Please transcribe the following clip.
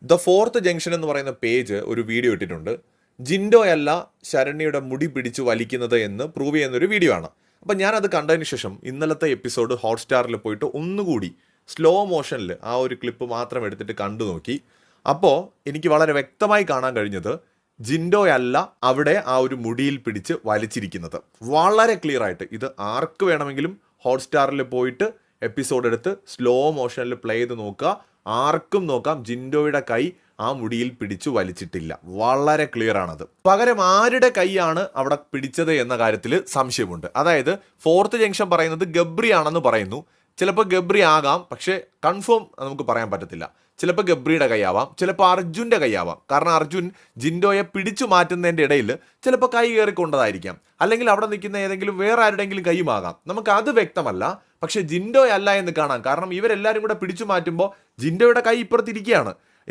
The fourth junction എന്ന് പറയുന്ന page ഒരു വീഡിയോ ഇട്ടിട്ടുണ്ട്. ജിൻഡോയല്ല ശരണ്യയുടെ മുടി പിടിച്ച് വലിക്കുന്നത് എന്ന് പ്രൂവ് ചെയ്യുന്നൊരു വീഡിയോ ആണ്. അപ്പം ഞാനത് കണ്ടതിന് ശേഷം ഇന്നലത്തെ എപ്പിസോഡ് ഹോട്ട്സ്റ്റാറിൽ പോയിട്ട് ഒന്നുകൂടി സ്ലോ മോഷനിൽ ആ ഒരു ക്ലിപ്പ് മാത്രം എടുത്തിട്ട് കണ്ടു നോക്കി. അപ്പോൾ എനിക്ക് വളരെ വ്യക്തമായി കാണാൻ കഴിഞ്ഞത് ജിൻഡോയല്ല അവിടെ ആ ഒരു മുടിയിൽ പിടിച്ച് വലിച്ചിരിക്കുന്നത്. വളരെ ക്ലിയർ ആയിട്ട് ഇത് ആർക്ക് വേണമെങ്കിലും ഹോട്ട്സ്റ്റാറിൽ പോയിട്ട് എപ്പിസോഡ് എടുത്ത് സ്ലോ മോഷനിൽ പ്ലേ ചെയ്ത് നോക്കുക. ആർക്കും നോക്കാം, ജിൻഡോയുടെ കൈ ആ മുടിയിൽ പിടിച്ചു വലിച്ചിട്ടില്ല. വളരെ ക്ലിയർ ആണത്. പകരം ആരുടെ കൈയാണ് അവിടെ പിടിച്ചത് എന്ന കാര്യത്തിൽ സംശയമുണ്ട്. അതായത് ഫോർത്ത് ജംഗ്ഷൻ പറയുന്നത് ഗബ്രി ആണെന്ന് പറയുന്നു. ചിലപ്പോൾ ഗബ്രി ആകാം, പക്ഷേ കൺഫേം നമുക്ക് പറയാൻ പറ്റത്തില്ല. ചിലപ്പോൾ ഗബ്രിയുടെ കൈയാവാം, ചിലപ്പോൾ അർജുൻ്റെ കൈയാവാം. കാരണം അർജുൻ ജിൻഡോയെ പിടിച്ചു മാറ്റുന്നതിൻ്റെ ഇടയിൽ ചിലപ്പോൾ കൈ കയറിക്കൊണ്ടതായിരിക്കാം. അല്ലെങ്കിൽ അവിടെ നിൽക്കുന്ന ഏതെങ്കിലും വേറെ ആരുടെങ്കിലും കൈയുമാകാം. നമുക്ക് അത് വ്യക്തമല്ല. പക്ഷേ ജിൻഡോയല്ല എന്ന് കാണാം. കാരണം ഇവരെല്ലാവരും കൂടെ പിടിച്ചു മാറ്റുമ്പോൾ ജിൻഡോയുടെ കൈ ഇപ്പുറത്തിരിക്കുകയാണ്.